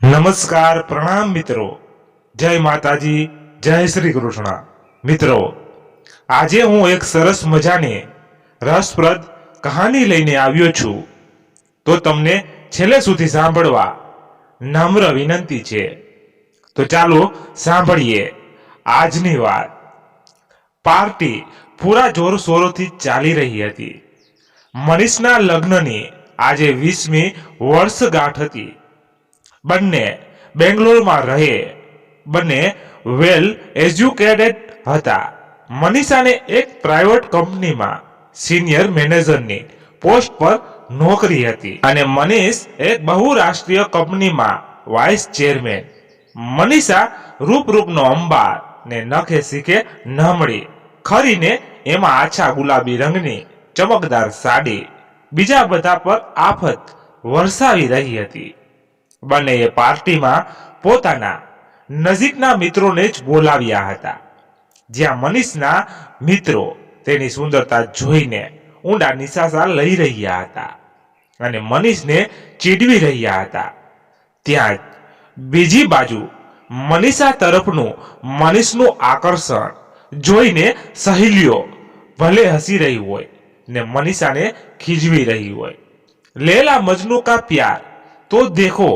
નમસ્કાર, પ્રણામ મિત્રો. જય માતાજી, જય શ્રી કૃષ્ણ. મિત્રો, આજે હું એક સરસ મજાની રસપ્રદ કહાની લઈને આવ્યો છું. તો તમને છેલ્લે સુધી સાંભળવા નમ્ર વિનંતી છે. તો ચાલો સાંભળીએ આજની વાત. પાર્ટી પૂરા જોરશોરોથી ચાલી રહી હતી. મનીષના લગ્નની આજે 20મી વર્ષગાંઠ હતી. બંને બેંગ્લોરમાં રહે. બંને વેલ એજ્યુકેટેડ હતા. મનીષાને એક પ્રાઇવેટ કંપનીમાં સિનિયર મેનેજરની પોસ્ટ પર નોકરી હતી અને મનીષ એક બહુરાષ્ટ્રીય કંપનીમાં વાઇસ ચેરમેન. મનીષા રૂપનો અંબાર ને નખે શીખે નમળી ખરીને એમાં આછા ગુલાબી રંગની ચમકદાર સાડી બીજા બધા પર આફત વરસાવી રહી હતી. બંનેએ પાર્ટીમાં પોતાના નજીકના મિત્રોને જ બોલાવ્યા હતા. જ્યાં મનીષના મિત્રો તેની સુંદરતા જોઈને ઊંડા નિસાસા લઈ રહ્યા હતા અને મનીષને ચીડવી રહ્યા હતા. ત્યાં જ બીજી બાજુ મનીષા તરફનું મનીષનું આકર્ષણ જોઈને સહેલીઓ ભલે હસી રહી હોય ને મનીષાને ખીજવી રહી હોય. લેલા મજનુ કા પ્યાર તો દેખો,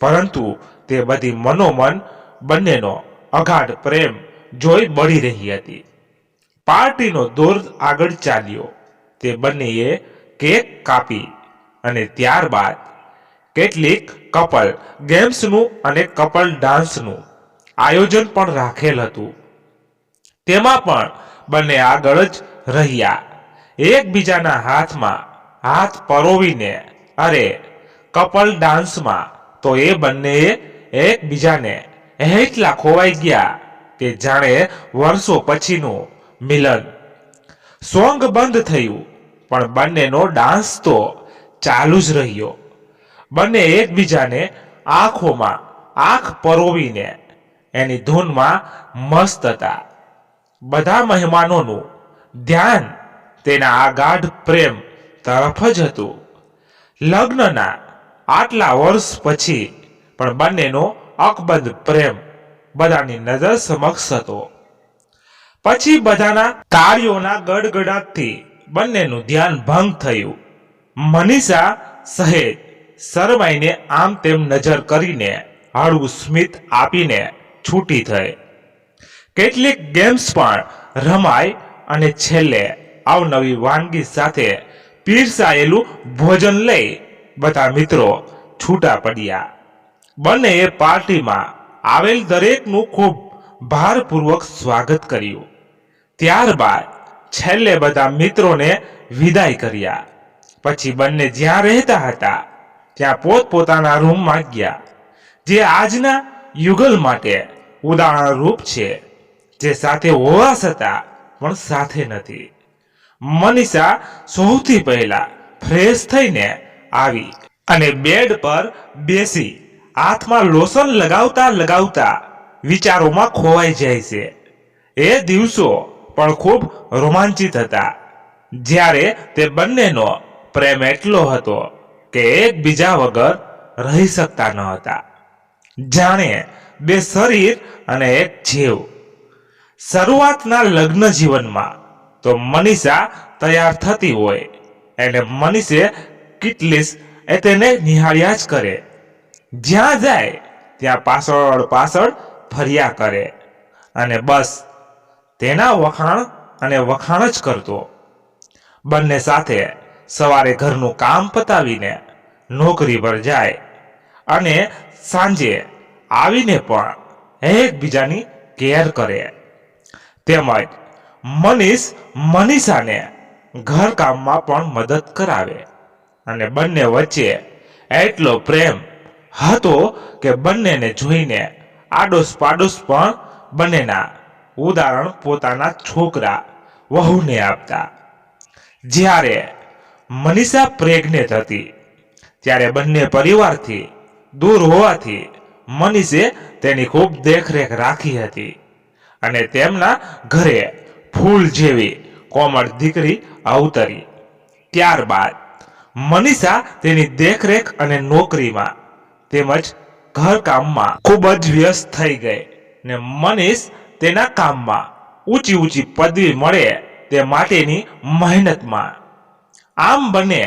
પરંતુ તે બધી મનોમન બંનેનો અગાઢ પ્રેમ જોઈ બળી રહી હતી. પાર્ટીનો દોર આગળ ચાલ્યો. તે બંનેએ કેક કાપી અને ત્યારબાદ કેટલીક કપલ ગેમ્સનું અને કપલ ડાન્સનું આયોજન પણ રાખેલ હતું. તેમાં પણ બંને આગળ જ રહ્યા. એકબીજાના હાથમાં હાથ પરોવીને અરે કપલ ડાન્સમાં તો એ બંનેએ એકબીજાને એટલા ખોવાઈ ગયા કે જાણે વર્ષો પછીનું મિલન. સોંગ બંધ થયું પણ બંનેનો ડાન્સ તો ચાલુ જ રહ્યો. બંને એકબીજાને આંખોમાં આંખ પરોવીને એની ધૂનમાં મસ્ત હતા. બધા મહેમાનોનું ધ્યાન તેના આ ગાઢ પ્રેમ તરફ જ હતું. લગ્નના આટલા વર્ષ પછી પણ બંનેનો અકબંધ પ્રેમ બધાની નજર સમક્ષ હતો. પછી બધાના તાળીઓના ગડગડાટથી બંનેનું ધ્યાન ભંગ થયું. મનીષા સહેજ શરમાઈને આમ તેમ નજર કરીને હળવું સ્મિત આપીને છૂટી થઈ. કેટલીક ગેમ્સ પણ રમાય અને છેલ્લે અવનવી વાનગી સાથે પીરસાયેલું ભોજન લઈ બધા મિત્રો છૂટા પડ્યા. બંનેએ પાર્ટીમાં આવેલ દરેકનું ખૂબ ભારપૂર્વક સ્વાગત કર્યું. ત્યારબાદ છેલ્લે બધા મિત્રોને વિદાય કર્યા. પછી બંને જ્યાં રહેતા હતા ત્યાં પોતપોતાના રૂમમાં ગયા, જે આજના યુગલ માટે ઉદાહરણરૂપ છે, જે સાથે હોવા છતાં પણ સાથે નથી. મનીષા સૌથી પહેલા ફ્રેશ થઈને આવી અને બેડ પર બેસી હાથમાં લોશન લગાવતા લગાવતા વિચારોમાં ખોવાઈ જાય છે. એ દિવસો પણ ખૂબ રોમાંચિત હતા, જ્યારે તે બંનેનો પ્રેમ એટલો હતો કે એકબીજા વગર રહી શકતા ન હતા. જાણે બે શરીર અને એક જીવ. શરૂઆતના લગ્ન જીવનમાં તો મનીષા તૈયાર થતી હોય અને મનીષે કિટલીસ એ તેને નિહાળ્યા જ કરે. જ્યાં જાય ત્યાં પાછળ પાછળ ફર્યા કરે અને બસ તેના વખાણ જ કરતો. બંને સાથે સવારે ઘરનું કામ પતાવીને નોકરી પર જાય અને સાંજે આવીને પણ એકબીજાની કેર કરે. તેમજ મનીષ મનીષાને ઘરકામમાં પણ મદદ કરાવે અને બંને વચ્ચે એટલો પ્રેમ હતો કે બંનેને જોઈને આડોશ પાડોશ પણ બંનેના ઉદાહરણ પોતાના છોકરા વહુને આપતા. જ્યારે મનીષા પ્રેગ્નેન્ટ હતી ત્યારે બંને પરિવારથી દૂર હોવાથી મનીષે તેની ખૂબ દેખરેખ રાખી હતી અને તેમના ઘરે ફૂલ જેવી કોમળ દીકરી અવતરી. ત્યારબાદ મનીષા તેની દેખરેખ અને નોકરીમાં તેમજ ઘર કામમાં ખૂબ જ વ્યસ્ત થઈ ગઈ ને મનીષ તેના કામમાં ઊંચી ઊંચી પદવી મળે તે માટેની મહેનતમાં. આમ બંને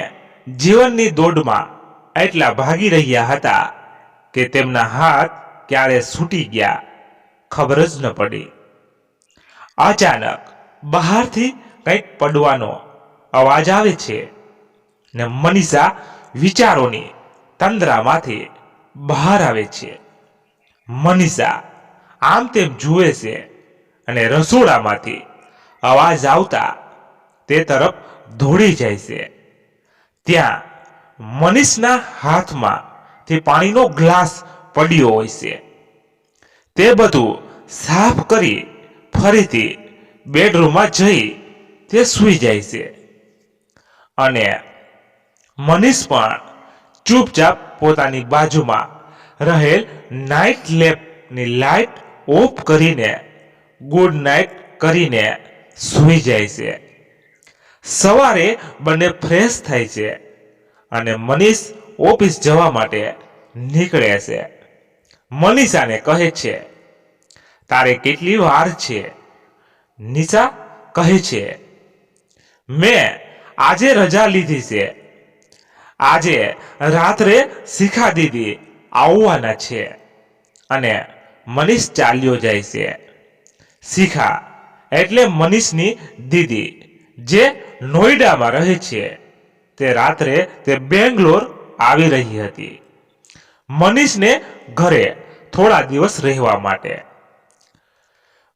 જીવનની દોડમાં એટલા ભાગી રહ્યા હતા કે તેમના હાથ ક્યારે છૂટી ગયા ખબર જ ન પડી. અચાનક બહારથી કંઈક પડવાનો અવાજ આવે છે ને મનીષા વિચારોની તંદ્રામાંથી બહાર આવે છે. મનીષા આમ તેમ જુએ છે અને રસોડામાંથી અવાજ આવતા તે તરફ દોડી જાય છે. ત્યાં મનીષના હાથમાં તે પાણીનો ગ્લાસ પડ્યો હોય છે. તે બધું સાફ કરી ફરીથી બેડરૂમમાં જઈ તે સૂઈ જાય છે અને મનીષ પણ ચૂપચાપ પોતાની બાજુમાં રહેલ નાઇટ લેમ્પની લાઇટ ઓફ કરીને ગુડ નાઇટ કરીને સૂઈ જાય છે. સવારે બંને ફ્રેશ થાય છે અને મનીષ ઓફિસ જવા માટે નીકળે છે. મનીષાને કહે છે, તારે કેટલી વાર છે? નિશા કહે છે, મેં આજે રજા લીધી છે. આજે રાત્રે શિખા દીદી આવવાના છે. અને મનીષ ચાલ્યો જાય છે. શિખા એટલે મનીષની દીદી જે નોઈડામાં રહે છે. તે રાત્રે તે બેંગ્લોર આવી રહી હતી મનીષને ઘરે થોડા દિવસ રહેવા માટે.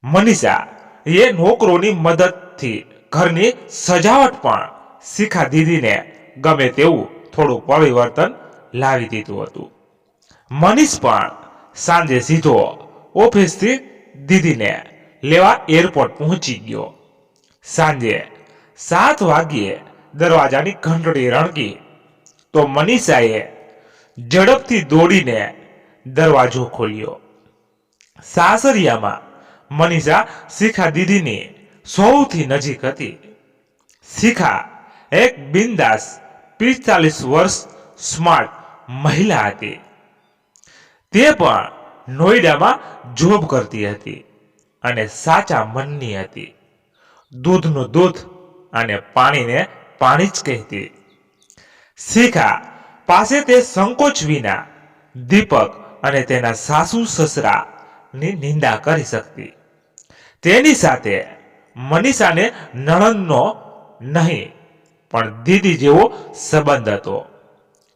મનીષા એ નોકરોની મદદથી ઘરની સજાવટ પણ શિખા દીદીને ગમે તેવું થોડું પરિવર્તન લાવી દીધું હતું. મનીષ પણ સાંજે સીધો ઓફિસથી દીદીને લેવા એરપોર્ટ પહોંચી ગયો. સાંજે 7 વાગ્યે દરવાજાની ઘંટડી રણકી તો મનીષાએ ઝડપથી દોડીને દરવાજો ખોલ્યો. સાસરિયામાં મનીષા શિખા દીદીની સૌથી નજીક હતી. શિખા એક બિંદાસ 45 વર્ષ સ્માર્ટ મહિલા હતી. તે પણ નોઈડામાં જોબ કરતી હતી અને સાચા મનની હતી. દૂધનું દૂધ અને પાણીને પાણી જ કહેતી. શિખા પાસે તે સંકોચ વિના દીપક અને તેના સાસુ સસરાની નિંદા કરી શકતી. તેની સાથે મનીષાને નણંદનો નહીં પણ દીદી જેવો સંબંધ હતો.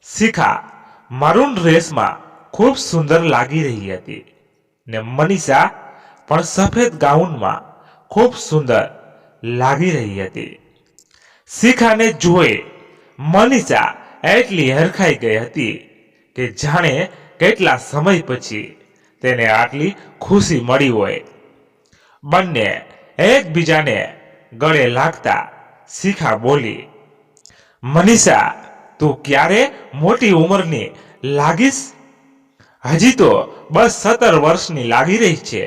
શિખા મરૂન ડ્રેસમાં ખૂબ સુંદર લાગી રહી હતી ને મનીષા પણ સફેદ ગાઉનમાં ખૂબ સુંદર લાગી રહી હતી. શિખાને જોઈ મનીષા એટલી હરખાઈ ગઈ હતી કે જાણે કેટલા સમય પછી તેને આટલી ખુશી મળી હોય. બંને એકબીજાને ગળે લાગતા શિખા બોલી, મનીષા, તું ક્યારે મોટી ઉંમરની લાગીશ? હજી તો બસ 17 વર્ષની લાગી રહી છે.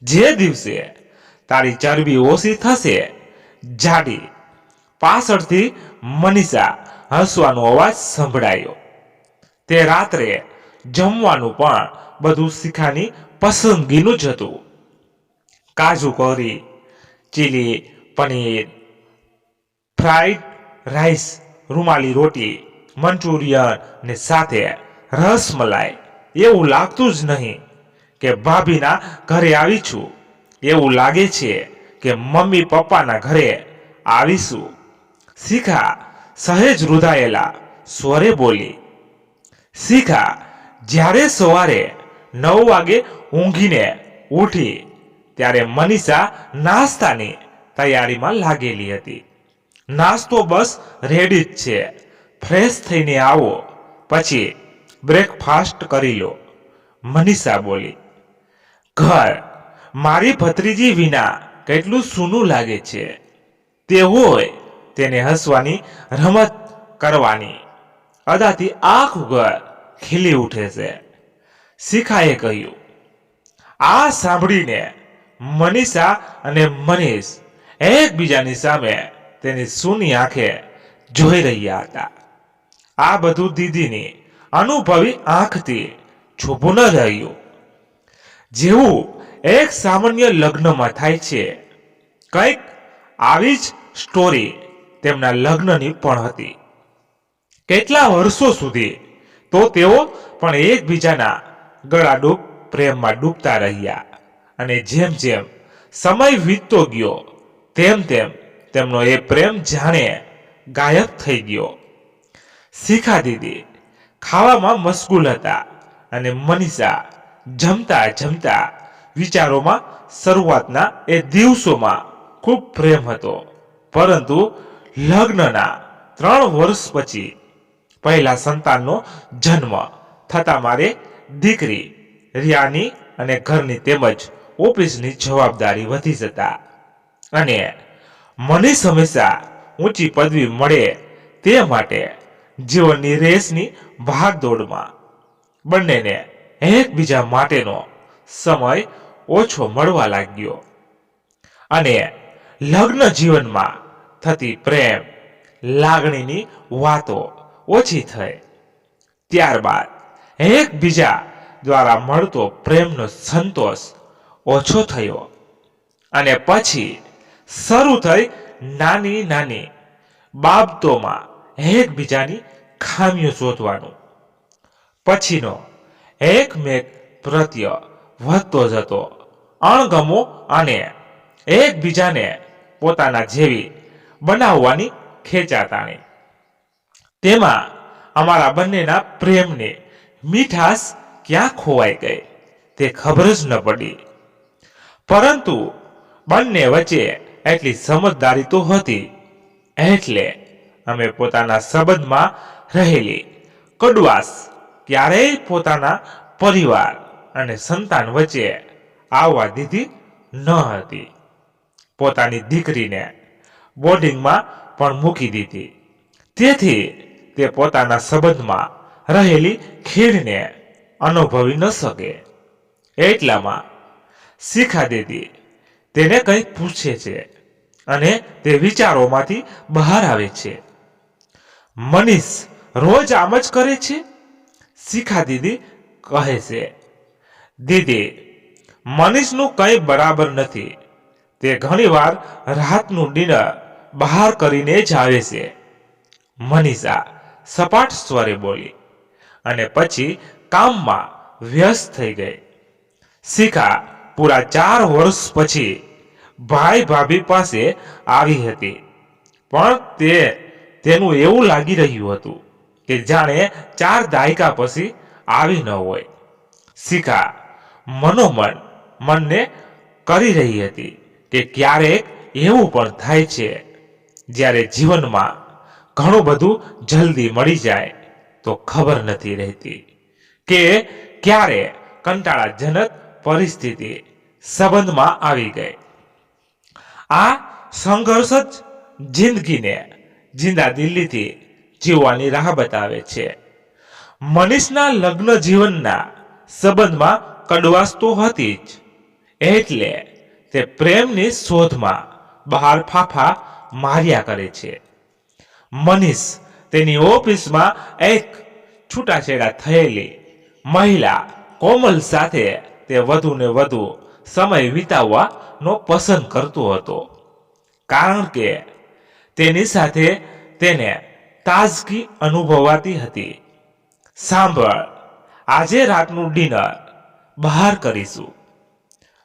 જે દિવસે તારી ચરબી ઓછી થશે જાડી. પાછળથી મનીષા હસવાનો અવાજ સંભળાયો. તે રાત્રે જમવાનું પણ બધું શિખાની પસંદગીનું જ હતું. કાજુ કરી, ચીલી પનીર, ફ્રાઈડ રાઈસ, રૂમાલી રોટી, મંચુરિયન ને સાથે રસમલાઈ. એવું લાગતું જ નહીં કે ભાભીના ઘરે આવી છું. એવું લાગે છે કે મમ્મી પપ્પાના ઘરે આવીશું. શિખા સહેજ રૂધાયેલા સ્વરે બોલી. શિખા જ્યારે સવારે 9 વાગે ઊંઘીને ઉઠી ત્યારે મનીષા નાસ્તાની તૈયારીમાં લાગેલી હતી. નાસ્તો બસ રેડી જ છે. ફ્રેશ થઈને આવો પછી બ્રેકફાસ્ટ કરી લો, મનીષા બોલી. ઘર મારી ભત્રીજી વિના કેટલું સૂનું લાગે છે. તે હોય તેને હસવાની, રમત કરવાની અદાથી આખું ઘર ખીલી ઉઠે છે. શિખાએ કહ્યું. આ સાંભળીને મનીષા અને મનીષ એકબીજાની સામે તેની સૂની આંખે જોઈ રહ્યા હતા. આ બધું દીદીની અનુભવી આંખથી છૂપું ન રહ્યું. જેવું એક સામાન્ય લગ્નમાં થાય છે, કંઈક આવી જ સ્ટોરી તેમના લગ્નની પણ હતી. કેટલા વર્ષો સુધી તો તેઓ પણ એકબીજાના ગળાડૂબ પ્રેમમાં ડૂબતા રહ્યા, અને જેમ જેમ સમય વીતતો ગયો તેમ તેમ તેમનો એ પ્રેમ જાણે ગાયબ થઈ ગયો. શિખા દીદી ખાવામાં મશગુલ હતા અને મનીષા જમતા જમતા વિચારોમાં શરૂઆતના એ દિવસોમાં ખૂબ પ્રેમ હતો. પરંતુ લગ્નના 3 વર્ષ પછી પહેલા સંતાનનો જન્મ થતા મારે દીકરી રિયાની અને ઘરની તેમજ ઓફિસની જવાબદારી વધી જતા અને મનીષ હંમેશા ઊંચી પદવી મળે તે માટે જીવનની રેસની ભાગદોડમાં બંનેને એકબીજા માટેનો સમય ઓછો મળવા લાગ્યો અને લગ્ન જીવનમાં થતી પ્રેમ લાગણીની વાતો ઓછી થઈ. ત્યારબાદ એકબીજા દ્વારા મળતો પ્રેમનો સંતોષ ઓછો થયો અને પછી શરૂ થઈ નાની નાની બાબતોમાં એકબીજાની ખામીઓ શોધવાનું. પછીનો એકમેક પ્રત્યે વધતો જતો અણગમો અને એકબીજાને પોતાના જેવી બનાવવાની ખેંચાતાણી. તેમાં અમારા બંનેના પ્રેમની મીઠાશ ક્યાં ખોવાઈ ગઈ તે ખબર જ ન પડી. પરંતુ બંને વચ્ચે એટલી સમજદારી તો હતી, એટલે અમે પોતાના સંબંધમાં રહેલી કડવાશ ક્યારેય પોતાના પરિવાર અને સંતાન વચ્ચે આવવા દીધી ન હતી. પોતાની દીકરીને બોર્ડિંગમાં પણ મૂકી દીધી, તેથી તે પોતાના સંબંધમાં રહેલી ખીણને અનુભવી ન શકે. એટલામાં શિખા દીદી તેને કંઈક પૂછે છે અને તે વિચારોમાંથી બહાર આવે છે. મનીષ રોજ આમ જ કરે છે? શિખા દીદી કહે છે. દીદી, મનીષનું કંઈ બરાબર નથી. તે ઘણીવાર રાતનું ડિનર બહાર કરીને જ આવે છે. મનીષા સપાટ સ્વરે બોલી અને પછી કામમાં વ્યસ્ત થઈ ગઈ. શિખા પૂરા 4 વર્ષ પછી ભાઈ ભાભી પાસે આવી હતી, પણ તેનું એવું લાગી રહ્યું હતું કે જાણે 4 દાયકા પછી આવી ન હોય. શિખા મનોમન મનને કરી રહી હતી કે ક્યારેક એવું પણ થાય છે જ્યારે જીવનમાં ઘણું બધું જલ્દી મળી જાય તો ખબર નથી રહેતી કે ક્યારે કંટાળાજનક પરિસ્થિતિ સંબંધમાં આવી ગઈ. આ સંઘર્ષ જ જિંદગીને જિંદાદિલીથી જીવવાની રાહ બતાવે છે. મનીષના લગ્ન જીવનના સંબંધમાં કડવાશ તો હતી જ, એટલે તે પ્રેમની શોધમાં બહાર ફાફા માર્યા કરે છે. મનીષ તેની ઓફિસમાં એક છૂટાછેડા થયેલી મહિલા કોમલ સાથે તે વધુ ને વધુ સમય વિતાવવાનો પસંદ કરતો હતો, કારણ કે તેની સાથે તેને તાજગી અનુભવાતી હતી. સાંભળ, આજે રાતનું ડિનર બહાર કરીશું.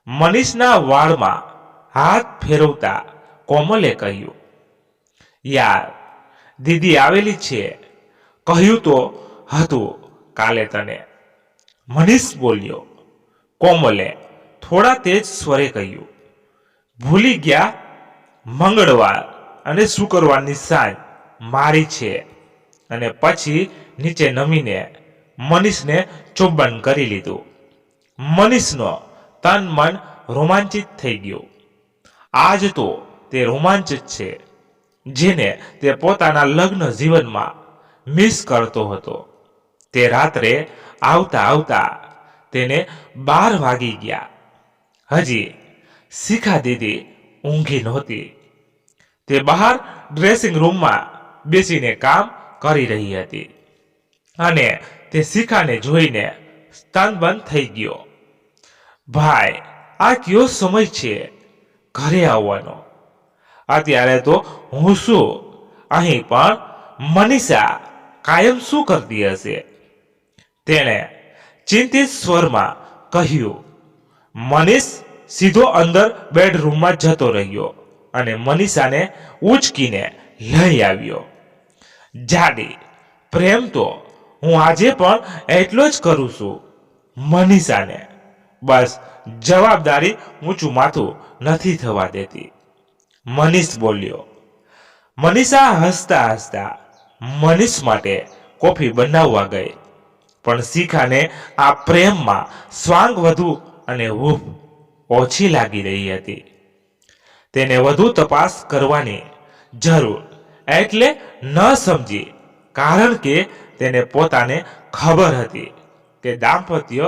મનીષના વાળમાં હાથ ફેરવતા કોમલે કહ્યું. યાર, દીદી આવેલી છે, કહ્યું તો હતું કાલે તને, મનીષ બોલ્યો. કોમલે થોડા તેજ સ્વરે કહ્યું. ભૂલી ગયા? મંગળવાર અને શુક્રવારની સાંજ મારી છે. અને પછી નીચે નમીને મનીષને ચુંબન કરી લીધું. મનીષનો તન મન રોમાંચિત થઈ ગયું. આજ તો તે રોમાંચ જ છે જેને તે પોતાના લગ્ન જીવનમાં મિસ કરતો હતો. તે રાત્રે આવતા આવતા તેને 12 વાગી ગયા. હજી શિખા દીદી ઊંઘી નહોતી. તે બહાર ડ્રેસિંગ રૂમમાં બેસીને કામ કરી રહી હતી અને તે શિખાને જોઈને સ્તનબંધ થઈ ગયો. ભાઈ, આ કયો સમય છે ઘરે આવવાનો? અત્યારે તો હું શું અહીં, પણ મનીષા કાયમ શું કરતી હશે? તેણે ચિંતિત સ્વરમાં કહ્યું. મનીષ સીધો અંદર બેડરૂમમાં જતો રહ્યો અને મનીષાને ઉચકીને લઈ આવ્યો. જાડી, પ્રેમ તો હું આજે પણ એટલો જ કરું છું મનીષાને. બસ જવાબદારી ઊંચું માથું નથી થવા દેતી, મનીષ બોલ્યો. મનીષા હસતા હસતા મનીષ માટે કોફી બનાવવા ગઈ, પણ શિખાને આ પ્રેમમાં સ્વાંગ વધુ અને હૂફ ઓછી લાગી રહી હતી. તેને વધુ તપાસ કરવાની જરૂર એટલે ન સમજી, કારણ કે તેને પોતાને ખબર હતી કે દાંપત્ય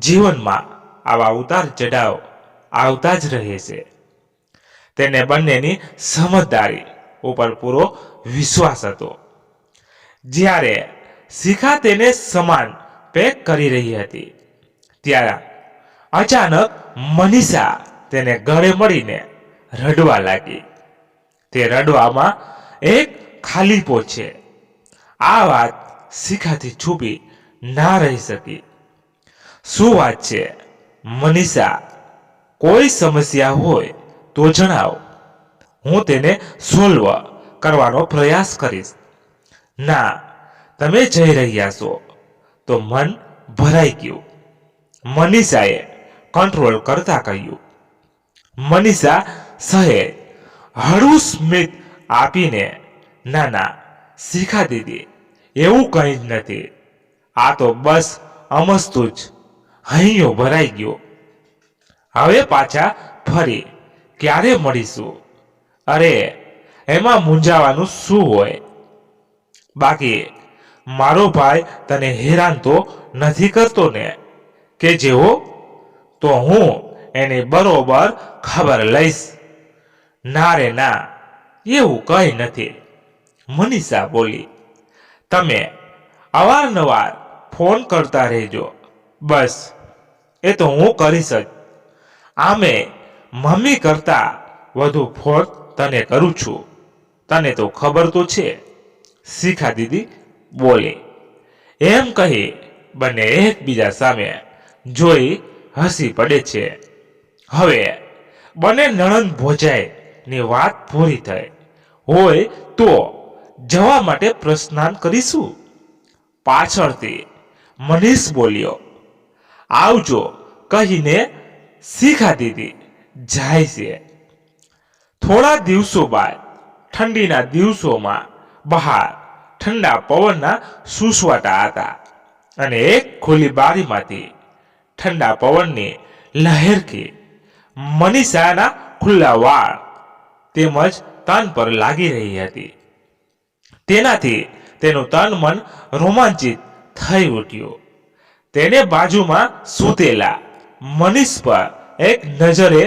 જીવનમાં આવા ઉતાર ચઢાવ આવતા જ રહે છે. તેને બંનેની સમજદારી ઉપર પૂરો વિશ્વાસ હતો. જ્યારે શિખા તેને સમાન પેક કરી રહી હતી ત્યારે અચાનક મનીષા તેને ગળે મળીને રડવા લાગી. તે રડવામાં એક ખાલીપો છે. આ વાત શિખાથી છુપી ના રહી શકી. શું વાત છે મનીષા? કોઈ સમસ્યા હોય તો જણાવ, હું તેને સોલ્વ કરવાનો પ્રયાસ કરીશ. ના, તમે જઈ રહ્યા છો તો મન ભરાઈ ગયું, મનીષાએ કંટ્રોલ કરતા કહ્યું. મનીષા સહેજ હળવું સ્મિત આપીને, ના ના શિખા દીદી, એવું કંઈ જ નથી, આ તો બસ અમસ્તું જ હૈયો ભરાઈ ગયો. હવે પાછા ફરી ક્યારે મળીશું? અરે એમાં મૂંઝાવાનું શું હોય? બાકી મારો ભાઈ તને હેરાન તો નથી કરતો ને? કે જેવો તો હું એની બરોબર ખબર લઈશ. ના રે ના, એવું કંઈ નથી, મનીષા બોલી. તમે અવારનવાર ફોન કરતા રહેજો, બસ એ તો હું કરીશ જ. આમે મમ્મી કરતા વધુ ફોન તને કરું છું, તને તો ખબર તો છે, શિખા દીદી બોલે. એમ કહી બંને એકબીજા સામે જોઈ હસી પડે છે. હવે બંને નણંદ ભોજાઈની વાત પૂરી થઈ હોય તો જવા માટે પ્રસ્થાન કરીશું. પાછળથી મનીષ બોલ્યો. આવજો કહીને શિખા દીદી જાય છે. થોડા દિવસો બાદ ઠંડીના દિવસોમાં બહાર ઠંડા પવનના સુસવાટા હતા અને એક ખુલ્લી બારીમાંથી ઠંડા પવનની લહેરથી મનીષાના ખુલ્લા વાળ તેમજ તન પર લાગી રહી હતી. તેનાથી તેનું તન મન રોમાંચિત થઈ ઉઠ્યું. તેને બાજુમાં સૂતેલા મનીષ પર એક નજરે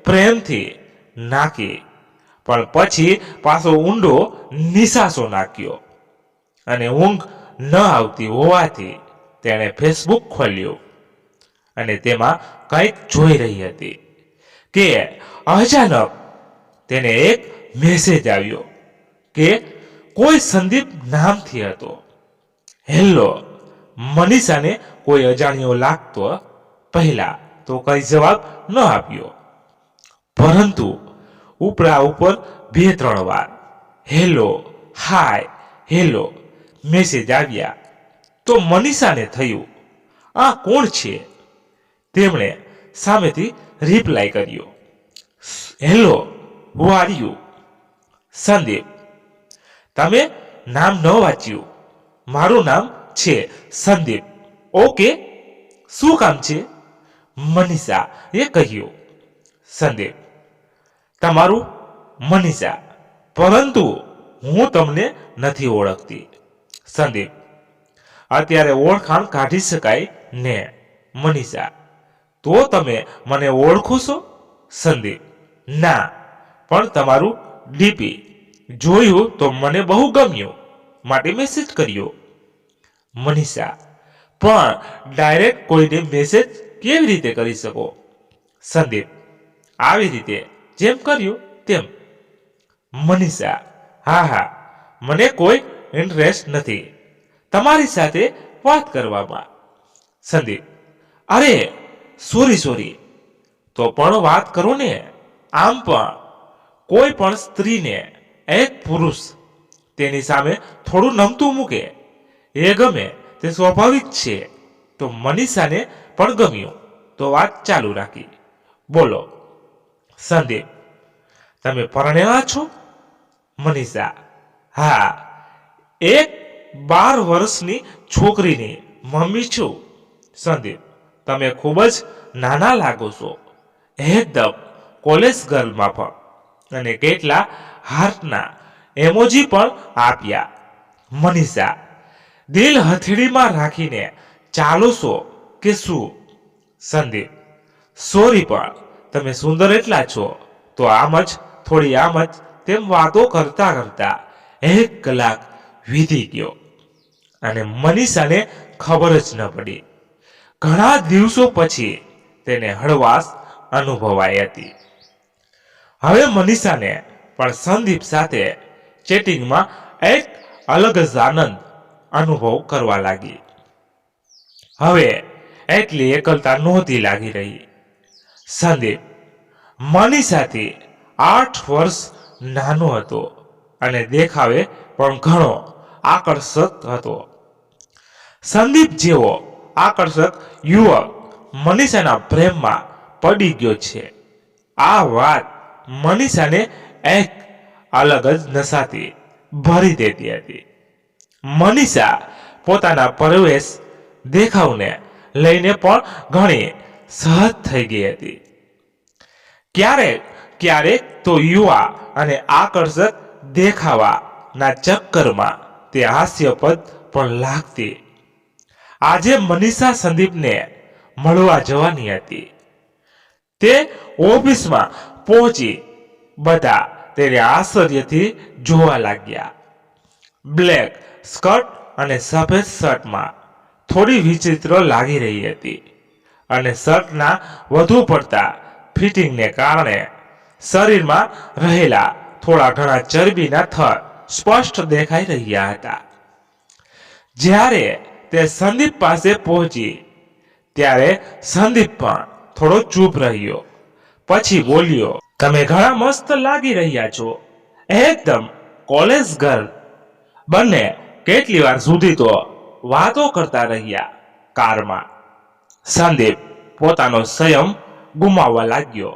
પ્રેમથી નાખી, પણ પછી પાછો ઊંડો નિસાસો નાખ્યો અને ઊંઘ ન આવતી હોવાથી તેણે ફેસબુક ખોલ્યું અને તેમાં કંઈક જોઈ રહી હતી કે અચાનક તેને એક મેસેજ આવ્યો કે કોઈ સંદીપ નામથી હતો. હેલો, મનીષાને કોઈ અજાણ્યો લાગતો પહેલા તો કઈ જવાબ ન આપ્યો, પરંતુ ઉપરા ઉપર 2-3 વાર હેલો, હાય, હેલો મેસેજ આવ્યા તો મનીષાને થયું આ કોણ છે? તેમણે સામેથી રિપ્લાય કર્યો, hello, who are you? Sandeep. તમે નામ ન વાંચ્યું, મારું નામ છે સંદીપ. ઓકે, શું કામ છે? મનીષા એ કહ્યું. સંદીપ. તમારું? મનીષા. પરંતુ હું તમને નથી ઓળખતી. સંદીપ. અત્યારે ઓળખાણ કાઢી શકાય ને? મનીષા. તો તમે મને ઓળખો છો? સંદીપ. ના, પણ તમારું ડીપી જોયું તો મને બહુ ગમ્યું, માટે મેસેજ કર્યો. મનીષા. પણ ડાયરેક્ટ કોઈને મેસેજ કેવી રીતે કરી શકો? સંદીપ: આવી રીતે, જેમ કર્યું તેમ. મનીષા: હા, મને કોઈ ઇન્ટરેસ્ટ નથી તમારી સાથે વાત કરવામાં. સંદીપ: અરે સોરી, તો પણ વાત કરો ને. આમ પણ કોઈ પણ સ્ત્રીને એક પુરુષ તેની સામે થોડું નમતું મૂકે એ ગમે, તે સ્વાભાવિક છે. તો મનીષાને પણ ગમ્યું, તો વાત ચાલુ રાખી. બોલો. સંદીપ: તમે પરણેલા છો? મનીષા: હા, એક 12 વર્ષની છોકરીની મમ્મી છું. સંદીપ: તમે ખૂબ જ નાના લાગો છો, એકદમ કોલેજ ગર્લ માફક. અને કેટલા હાર્ટના એમોજી પણ આપ્યા. મનીષા: દિલ હથેળીમાં રાખીને ચાલો છો કે શું? સંદીપ: સોરી, પણ તમે સુંદર એટલા છો. તો આમ જ થોડી આમ જ તેમ વાતો કરતા કરતા 1 કલાક વીતી ગયો અને મનીષાને ખબર જ ન પડી. ઘણા દિવસો પછી તેને હળવાશ અનુભવાઈ હતી. હવે મનીષાને પણ સંદીપ સાથે ચેટિંગમાં એક અલગ જ આનંદ અનુભવ કરવા લાગી. હવે એટલી એકલતા નહોતી લાગી રહી. સંદીપ મનીષાથી 8 વર્ષ નાનો હતો અને દેખાવે પણ ઘણો આકર્ષક હતો. સંદીપ જેવો આકર્ષક યુવક મનીષાના પ્રેમમાં પડી ગયો છે. આ વાત મનીષાને એક અલગ જ નશાથી ભરી દેતી હતી. મનીષા પોતાના પરવેશ દેખાવને લઈને પણ ઘણી સહજ થઈ ગઈ હતી. ક્યારેક તો યુવા અને આકર્ષક દેખાવાના ચક્કરમાં તે હાસ્યપદ પણ લાગતી. આજે મનીષા સંદીપને મળવા જવાની હતી. તે ઓફિસમાં પહોંચી બધા તેને આશ્ચર્યથી જોવા લાગ્યા. બ્લેક સ્કર્ટ અને સફેદ શર્ટમાં થોડી વિચિત્ર લાગી રહી હતી અને શર્ટના વધુ પડતા ફિટિંગને કારણે શરીરમાં રહેલા થોડા ઘણા ચરબીના થર સ્પષ્ટ દેખાઈ રહ્યા હતા. જ્યારે તે સંદીપ પાસે પહોંચી ત્યારે સંદીપ પણ થોડો ચૂપ રહ્યો. પછી બોલ્યો: તમે ઘણા મસ્ત લાગી રહ્યા છો, એકદમ કોલેજ ગર્લ. બંને કેટલી વાર સુધી તો વાતો કરતા રહ્યા કારમાં. સંદીપ પોતાનો સંયમ ગુમાવવા લાગ્યો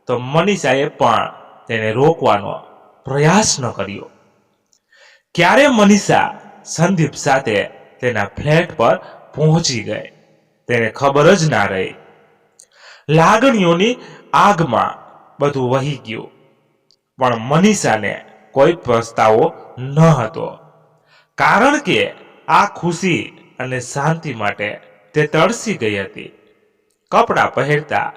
તો મનીષાએ પણ તેને રોકવાનો પ્રયાસ ન કર્યો. ક્યારે મનીષા સંદીપ સાથે તેના ફ્લેટ પર પહોંચી ગઈ તેને ખબર જ ના રહી. લાગણીઓની આગમાં બધું વહી ગયું, પણ મનીષાને કોઈ પસ્તાવો ન હતો, કારણ કે આ ખુશી અને શાંતિ માટે તે તરસી ગઈ હતી. કપડાં પહેરતા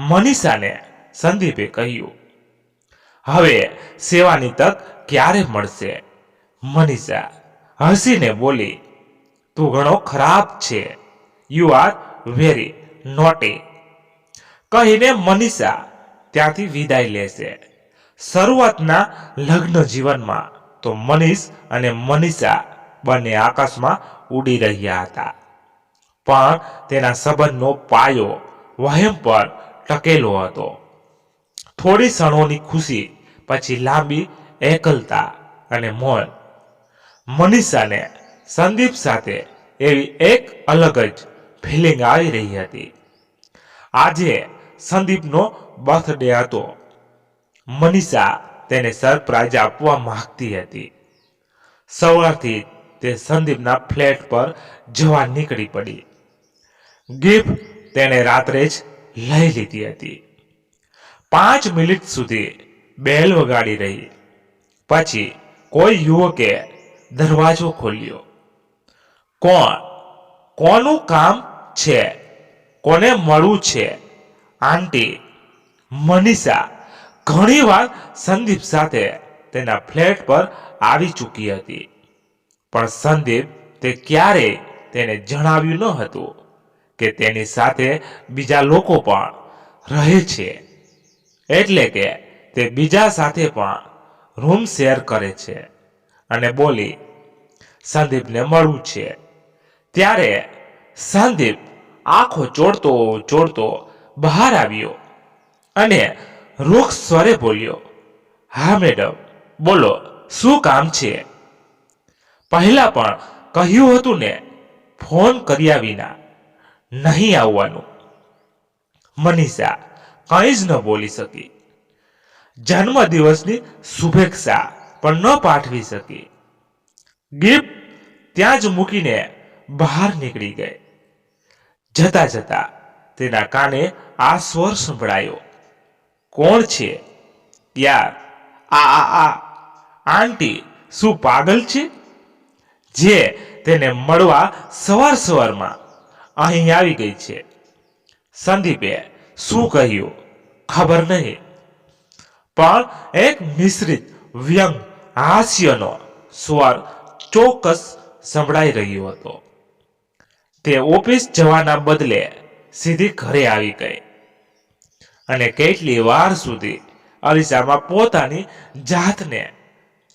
મનીષાને સંદીપે કહ્યું: હવે સેવાની તક ક્યારે મળશે? મનીષા હસીને બોલી: તું ઘણો ખરાબ છે, યુ આર વેરી નોટી. કહીને મનીષા ત્યાંથી વિદાય લેશે. શરૂઆતના લગ્ન જીવનમાં તો મનીષ અને મનીષા બંને આકાશમાં ઉડી રહ્યા હતા, પણ તેના સંબંધનો પાયો વહેમ પર ટકેલો હતો. થોડી ક્ષણોની ખુશી પછી લાંબી એકલતા અને મૌન. મનીષાને સંદીપ સાથે એવી એક અલગ જ ફિલિંગ આવી રહી હતી. આજે સંદીપનો બર્થડે હતો. મનીષા તેને સરપ્રાઈઝ આપવા માંગતી હતી. સવારથી તે સંદીપના ફ્લેટ પર જવા નીકળી પડી. ગિફ્ટ તેણે રાત્રે જ લઈ લીધી હતી. 5 મિનિટ સુધી બેલ વગાડી રહી. પછી કોઈ યુવકે દરવાજો ખોલ્યો. કોનું કામ છે? કોને મળવું છે? આંટી. મનીષા ઘણીવાર સંદીપ સાથે તેના ફ્લેટ પર આવી ચૂકી હતી, પણ સંદીપ તે ક્યારેય તેને જણાવ્યું ન હતું કે તેની સાથે બીજા લોકો પણ રહે છે, એટલે કે તે બીજા સાથે પણ રૂમ શેર કરે છે, અને બોલી, સંદીપને મળવું છે. ત્યારે સંદીપ આંખો ચોડતો બહાર આવ્યો અને રૂક્ષ સ્વરે બોલ્યો, હા મેડમ, બોલો, શું કામ છે? પહેલા પણ કહ્યું હતું ને, ફોન કર્યા વિના નહીં આવવાનું. મનીષા કંઈ જ ન બોલી શકી. જન્મદિવસની શુભેચ્છા પણ ન પાઠવી શકી. ગિફ્ટ ત્યાં જ મૂકીને બહાર નીકળી ગઈ. જતા જતા તેના કાને આ સ્વર સંભળાયો, કોણ છે? યાર, આ આંટી શું પાગલ છે, જે તેને મળવા સવારમાં અહીં આવી ગઈ છે? સંદીપે શું કહ્યું ખબર નહીં, પણ એક મિશ્રિત વ્યંગ હાસ્યનો સ્વર ચોક્કસ સંભળાઈ રહ્યો હતો. તે ઓફિસ જવાના બદલે સીધી ઘરે આવી ગઈ અને કેટલી વાર સુધી અરીસામાં પોતાની જાતને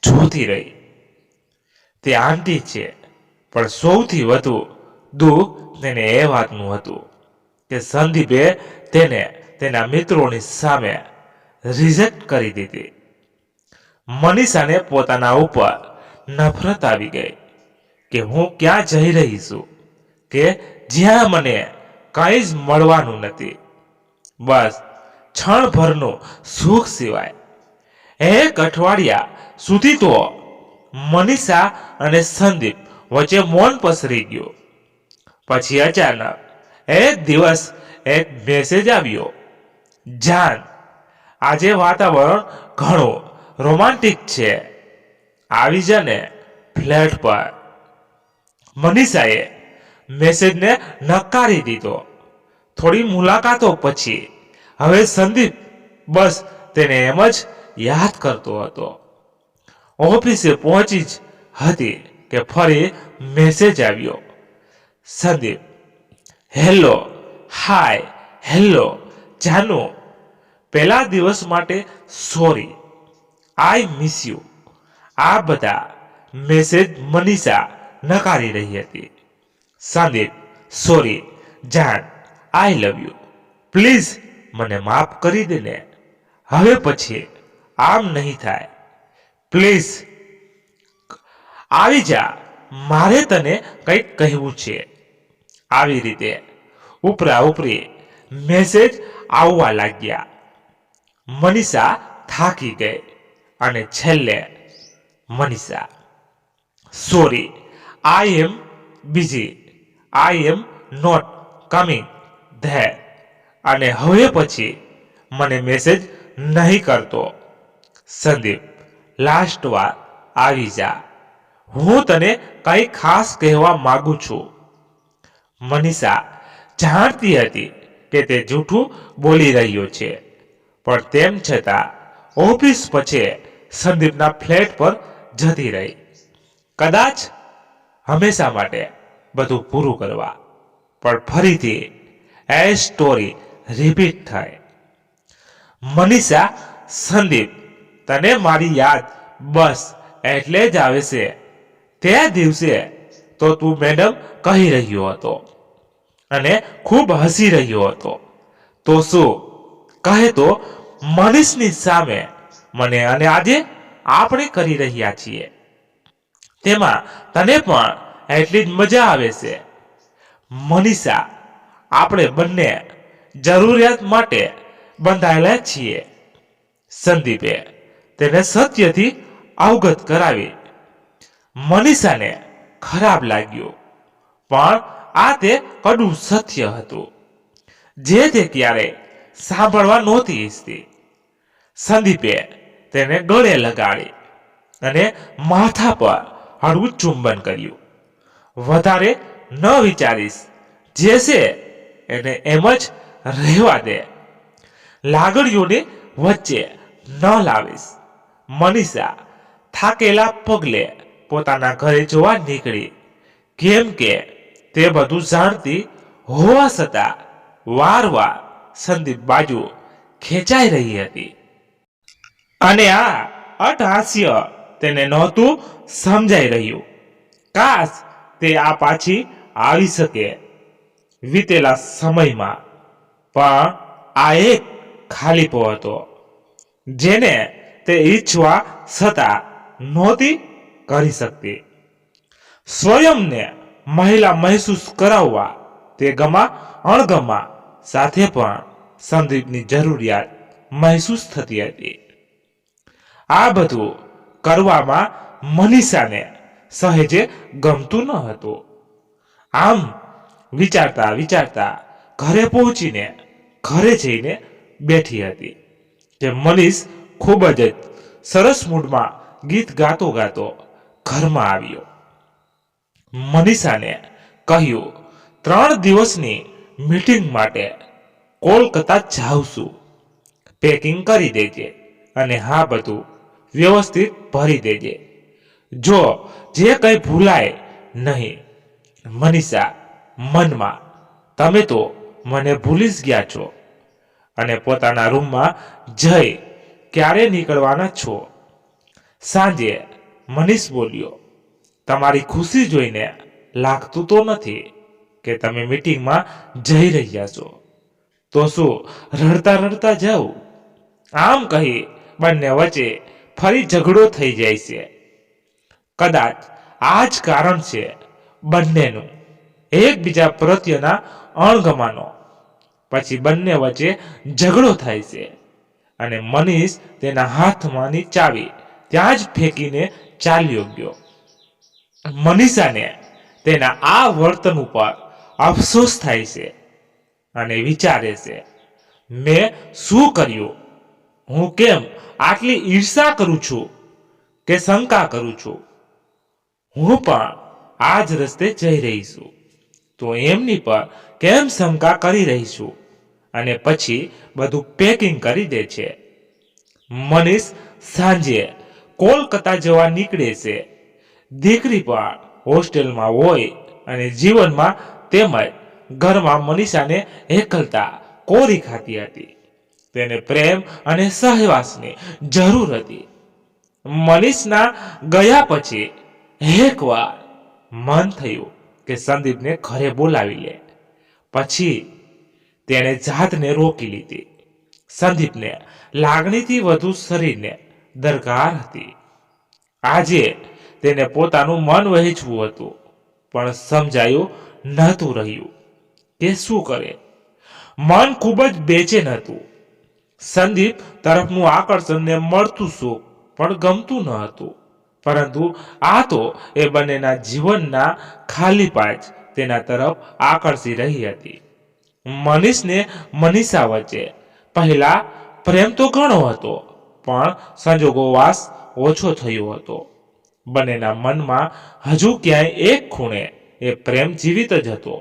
જોતી રહી. તે આંટી છે, પણ સૌથી વધુ દુઃખ તેને એ વાતનું હતું કે સંદીપે તેને તેના મિત્રોની સામે રિજેક્ટ કરી દીધી. મનીષાને પોતાના ઉપર નફરત આવી ગઈ કે હું ક્યાં જઈ રહી છું કે જ્યાં મને કંઈ જ મળવાનું નથી, બસ ક્ષણભરનું સુખ સિવાય. એક અઠવાડિયા સુધી તો મનીષા અને સંદીપ વચ્ચે મૌન પસરી ગયું. પછી અચાનક એક દિવસ એક મેસેજ આવ્યો, જાન, આજે વાતાવરણ ઘણું રોમાંટિક છે, આવી જાને ફ્લેટ પર. મનીષાએ મેસેજને નકારી દીધો. થોડી મુલાકાતો પછી હવે સંદીપ બસ તેને એમ જ યાદ કરતો હતો. ઓફિસે પહોંચી જ હતી કે ફરી મેસેજ આવ્યો, સંદીપ, હેલો, હાય, હેલો જાનુ, પહેલા દિવસ માટે સોરી, આઈ મિસ યુ. આ બધા મેસેજ મનીષા નકારી રહી હતી. સંદીપ, સોરી જાન, આઈ લવ યુ, પ્લીઝ મને માફ કરી દે ને, હવે પછી આમ નહીં થાય, પ્લીઝ આવી જા, મારે તને કંઈક કહેવું છે. આવી રીતે ઉપરા ઉપરી મેસેજ આવવા લાગ્યા. મનીષા થાકી ગઈ અને છેલ્લે, Manisha, sorry, I am busy, I am not coming there, અને હવે પછી મને મેસેજ નહીં કરતો. સંદીપ, લાસ્ટ વાર આવી જા, હું તને કંઈ ખાસ કહેવા માંગુ છું. મનીષા જાણતી હતી કે તે જૂઠું બોલી રહ્યો છે, પણ તેમ છતાં ઓફિસ પછી સંદીપના ફ્લેટ પર જતી રહી, કદાચ હંમેશા માટે બધું પૂરું કરવા. પણ ફરીથી એ સ્ટોરી રિપીટ થાય. મનીષા, સંદીપ, તને મારી યાદ બસ એટલે જ આવે છે. તે દિવસે તો તું મેડમ કહી રહ્યો હતો અને ખૂબ હસી રહ્યો હતો, તો શું કહે તો મનીષની સામે મને, અને આજે આપણે કરી રહ્યા છીએ તેમાં તને પણ એટલી જ મજા આવે છે. મનીષા, આપણે બંને જરૂરિયાત માટે બંધાયેલા છીએ. સંદીપે તેને સત્યથી અવગત કરાવી. મનીષાને ખરાબ લાગ્યું, પણ આ તે કડવું સત્ય હતું જે તે ક્યારેય સાંભળવા નહોતી ઈચ્છતી. સંદીપે તેને ગળે લગાડી અને માથા પર હળવું ચુંબન કર્યું. વધારે ન વિચારીશ, જે છે એને એમ જ રહેવા દે, લાગણીઓને વચ્ચે ન લાવીશ. મનીષા થાકેલા પગલે પોતાના ઘરે જવા નીકળી, કેમ કે તે બધું જાણતી હોવા છતાં વારવાર સંદીપ બાજુ ખેંચાઈ રહી હતી અને આ અટહાસ્ય તેને નહોતું સમજાઈ રહ્યું. કાશ તે આ પાછી આવી શકે વીતેલા સમયમાં, પણ આ એક ખાલીપો હતો જેને તે ઈચ્છવા છતાં નહોતી કરી શકતી. સ્વયંને મહિલા મહેસૂસ કરાવવા તે ગમા અણગમા સાથે પણ સંદીપની જરૂરિયાત મહેસૂસ થતી હતી. આ બધું કરવામાં મનીષાને સહેજે ગમતું ન હતું. આમ વિચારતા વિચારતા ઘરે પહોંચીને ઘરે જઈને બેઠી હતી કે મનીષ ખૂબ જ સરસ મૂડમાં ગીત ગાતો ગાતો ઘરમાં આવ્યો. મનીષાને કહ્યું, 3 દિવસની મીટિંગ માટે કોલકાતા જાઉં છું, પેકિંગ કરી દેજે અને હા બધું વ્યવસ્થિત ભરી દેજે, જો જે કંઈ ભૂલાય નહીં. મનીષા મનમાં, તમે તો મને ભૂલી જ ગયા છો અને પોતાના રૂમમાં જઈ ક્યારે નીકળવાના છો. સાંજે મનીષ બોલ્યો, તમારી ખુશી જોઈને લાગતું તો નથી કે તમે મીટિંગમાં જઈ રહ્યા છો, તો શું રડતા રડતા જાઉં? આમ કહી બંને વચ્ચે ફરી ઝઘડો થઈ જાય છે. કદાચ આ જ કારણ છે બંનેનું એકબીજા પ્રત્યેના અણગમાનો. પછી બંને વચ્ચે ઝઘડો થાય છે અને મનીષ તેના હાથમાંની ચાવી ત્યાં જ ફેંકીને ચાલ્યો ગયો. મનીષાને તેના આ વર્તન ઉપર અફસોસ થાય છે અને વિચારે છે, મેં શું કર્યું? હું કેમ આટલી ઈર્ષા કરું છું કે શંકા કરું છું? હું પણ આ જ રસ્તે જઈ રહી છું, તો એમની પર કેમ શંકા કરી રહી છું? અને પછી બધું પેકિંગ કરી દે છે. મનીષ સાંજે કોલકાતા જવા નીકળે છે. દીકરી પણ હોસ્ટેલમાં હોય અને જીવનમાં તેમજ ઘરમાં મનીષાને એકલતા કોરી ખાતી હતી. તેને પ્રેમ અને સહવાસની જરૂર હતી. મનીષના ગયા પછી એકવાર મન થયું કે સંદીપને ઘરે બોલાવી લે. પછી તેણે જાતને રોકી લીધી. સંદીપને લાગણીથી વધુ શરીરને દરકાર હતી. આજે તેને પોતાનું મન વહેંચવું હતું, પણ સમજાયું નહોતું રહ્યું કે શું કરે. મન ખૂબ જ બેચેન હતું. સંદીપ તરફનું આકર્ષણને મળતું સુખ પણ ગમતું ન હતું, પરંતુ આ તો એ બંનેના જીવનના ખાલીપા જ તેના તરફ આકર્ષી રહી હતી. મનીષને મનીષા વચ્ચે પહેલા પ્રેમ તો ઘણો હતો, પણ સંજોગોવશ ઓછો થયો હતો. બંનેના મનમાં હજુ ક્યાંય એક ખૂણે એ પ્રેમ જીવિત જ હતો.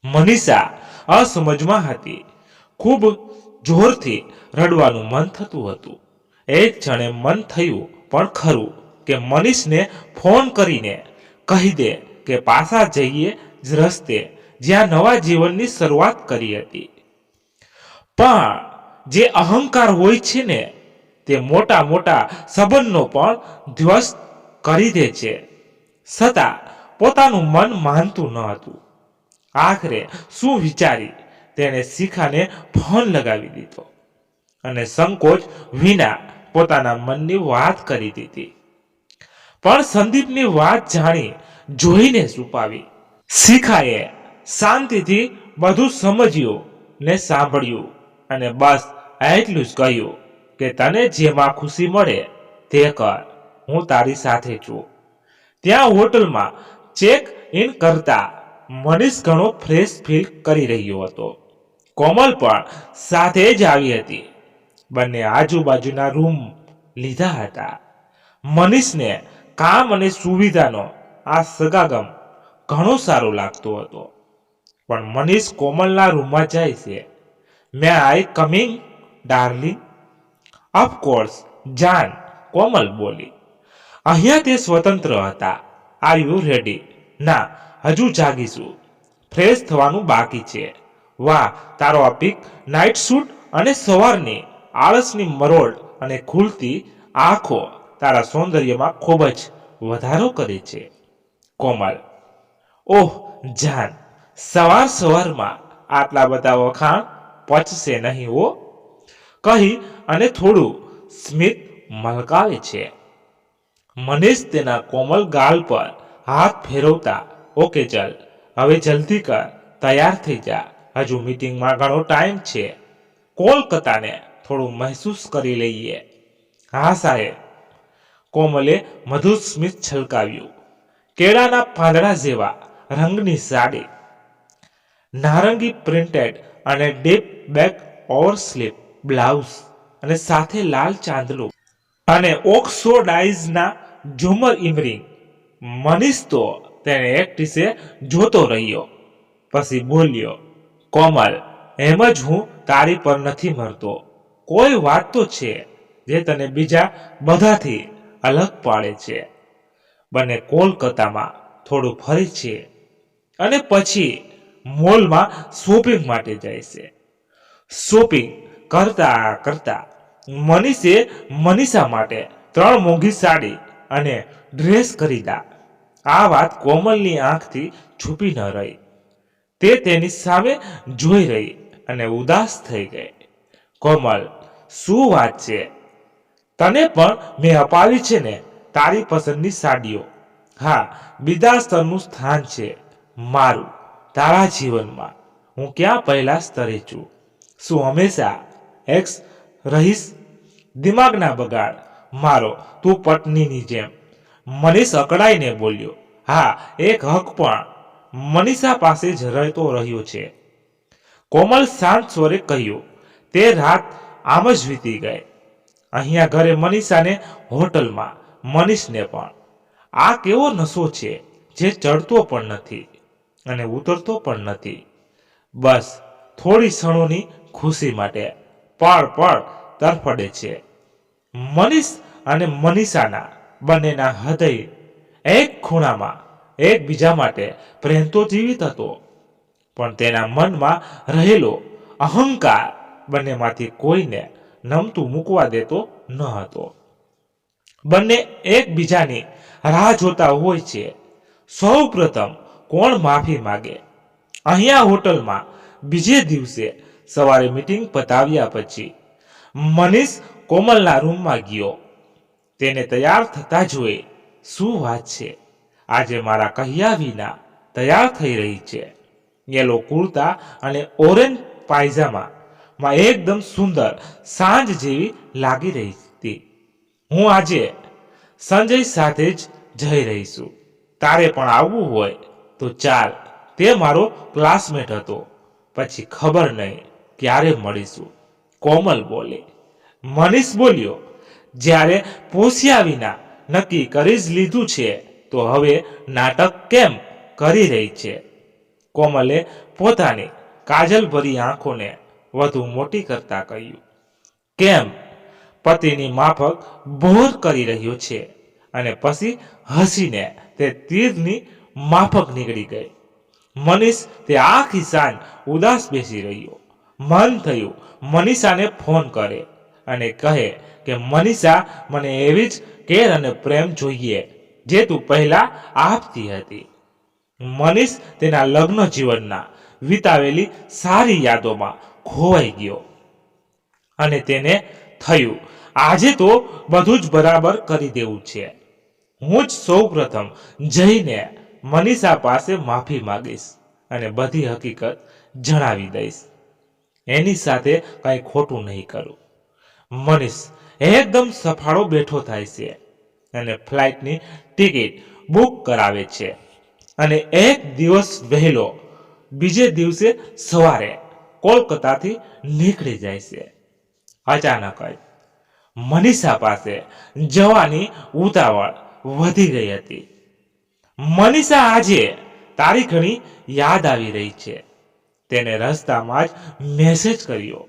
મનીષા અસમજમાં હતી. ખૂબ જોરથી રડવાનું મન થતું હતું. એક ક્ષણે મન થયું પણ ખરું કે મનીષને ફોન કરીને કહી દે કે પાછા જઈએ જ રસ્તે જ્યાં નવા જીવનની શરૂઆત કરી હતી. પણ જે અહંકાર હોય છે ને, તે મોટા મોટા સંબંધનો પણ ધ્વસ્ત કરી દે છે. છતાં પોતાનું મન માનતું ન હતું. આખરે શું વિચારી તેણે શિખાને ફોન લગાવી દીધો અને સંકોચ વિના પોતાના મનની વાત કરી દીધી. પણ સંદીપની વાત જાણી જોઈને છુપાવી. શિખાએ શાંતિથી બધું સમજ્યું ને સાંભળ્યું અને બસ એટલું જ કહ્યું કે તને જેમાં ખુશી મળે તે કર, હું તારી સાથે છું. ત્યાં હોટલમાં ચેક ઇન કરતા મનીષ ઘણો ફ્રેશ ફીલ કરી રહ્યો હતો. કોમલ પણ સાથે જ આવી હતી. બંને આજુબાજુના રૂમ લીધા હતા. મનીષને કામ અને સુવિધાનો આ સગાગમ ઘણો સારો લાગતો હતો. પણ મનીષ કોમલના રૂમમાં જાય છે. મે આઈ કમિંગ ડાર્લિંગ? ઓફકોર્સ જાન, કોમલ બોલી. અહીંયા તે સ્વતંત્ર હતા. Are you ready? ના, હજુ જાગીશું, ફ્રેશ થવાનું બાકી છે. વાહ, તારો આ પિક નાઇટ સૂટ અને સવારની આળસની મરોડ અને ખુલતી આંખો તારા સૌંદર્યમાં ખૂબ જ વધારો કરે છે. કોમલ: ઓહ જાન, સવાર સવારમાં આટલા બધા વખાણ પચશે નહીં હો, કહી અને થોડું સ્મિત મલકાવે છે. મનીષ તેના કોમલ ગાલ પર હાથ ફેરવતા, ઓકે ચલ, હવે જલ્દી કર, તૈયાર થઈ જા, હજુ મીટિંગમાં ઘણો ટાઈમ છે. કોલકાતાને થોડું મહેસૂસ કરી લઈએ. હા સાહેબ. કોમલે મધુર સ્મિત છલકાવ્યું. કેળાના પાંદડા જેવા રંગની સાડી, નારંગી પ્રિન્ટેડ અને ડીપ બેક ઓવરસ્લીપ બ્લાઉઝ અને સાથે લાલ ચાંદલું અને ઓક્સોડાઇઝના ઝુમર ઇમરિંગ. મનીષ તો તેને એકટીસે જોતો રહ્યો, પછી બોલ્યો, કોમલ, એમ જ હું તારી પર નથી મરતો. કોઈ વાત તો છે જે તને બીજા બધાથી અલગ પાડે છે. બંને કોલકાતામાં થોડું ફરે છે અને પછી મોલમાં શોપિંગ માટે જાય છે. શોપિંગ કરતા કરતા મનીષે મનીષા માટે 3 મોંઘી સાડી અને ડ્રેસ ખરીદા. આ વાત કોમલની આંખથી છુપી ન રહી. તે તેની સામે જોઈ રહી અને ઉદાસ થઈ ગઈ. કોમલ, શું વાત છે? તને પણ મેં અપાવી છે ને તારી પસંદની સાડીઓ. હા, બીજા સ્તરનું સ્થાન છે મારું તારા જીવનમાં. હું ક્યાં પહેલા સ્તરે છું? શું હંમેશા એક્સ રહીશ? દિમાગના બગાડ મારો તું પત્નીની જેમ. મનીષ અકળાઈને બોલ્યો. હા, એક હક પણ મનીષા પાસે જ રહેતો રહ્યો છે. કોમલ શાંત સ્વરે કહ્યું. તે રાત આમ જ વીતી ગઈ. અહીંયા ઘરે મનીષાને, હોટલમાં મનીષને પણ. આ કેવો નશો છે જે ચડતો પણ નથી અને ઉતરતો પણ નથી. બસ થોડી ક્ષણોની ખુશી માટે પળ પળ તરફડે છે. મનીષ અને મનીષાના બંનેના હૃદય એક ખૂણામાં એકબીજા માટે પ્રેમ તો જીવિત હતો, પણ તેના મનમાં રહેલો અહંકાર બંનેમાંથી કોઈને નમતું મૂકવા દેતો ન હતો. બંને એકબીજાની રાહ જોતા હોય છે. સૌ પ્રથમ કોણ માફી માગે? અહીંયા હોટલમાં બીજે દિવસે સવારે મીટિંગ પતાવ્યા પછી મનીષ કોમલના રૂમમાં ગયો. તેને તૈયાર થતા જોઈ. શું વાત છે, આજે મારા કહ્યા વિના તૈયાર થઈ રહી છે. યેલો કુર્તા અને ઓરેન્જ પાયજામામાં એકદમ સુંદર સાંજ જેવી લાગી રહી હતી. હું આજે સંજય સાથે જ જઈ રહી છું. તારે પણ આવવું હોય તો ચાલ. તે મારો ક્લાસમેટ હતો. પછી ખબર નહીં ક્યારે મળીશું, કોમલ બોલી. મનીષ બોલ્યો, જ્યારે પૂછ્યા વિના નક્કી કરી જ લીધું છે તો હવે નાટક કેમ કરી રહી છે? કોમલે પોતાની કાજલભરી આંખોને વધુ મોટી કરતા કહ્યું. કેમ? પતિની માફક બોર કરી રહ્યો છે. અને પછી હસીને તે તીરની માફક નીકળી ગઈ. મનીષ તે આખી સાંજ ઉદાસ બેસી રહ્યો. મન થયું મનીષાને ફોન કરે અને કહે કે મનીષા, મને એવી જ કેર અને પ્રેમ જોઈએ જે તું પહેલા આપતી હતી. મનીષ તેના લગ્ન જીવનના વિતાવેલી સારી યાદોમાં ખોવાઈ ગયો અને તેને થયું આજે તો બધું જ બરાબર કરી દેવું છે. હું જ સૌ પ્રથમ જઈને મનીષા પાસે માફી માંગીશ અને બધી હકીકત જણાવી દઈશ. એની સાથે કંઈ ખોટું નહીં કરું. મનીષ એકદમ સફાળો બેઠો થાય છે અને ફ્લાઇટની ટિકિટ બુક કરાવે છે અને એક દિવસ વહેલો બીજે દિવસે સવારે કોલકાતાથી નીકળી જાય છે. અચાનક જ મનીષા પાસે જવાની ઉતાવળ વધી ગઈ હતી. મનીષા આજે તારી ઘણી યાદ આવી રહી છે. તેને રસ્તામાં જ મેસેજ કર્યો.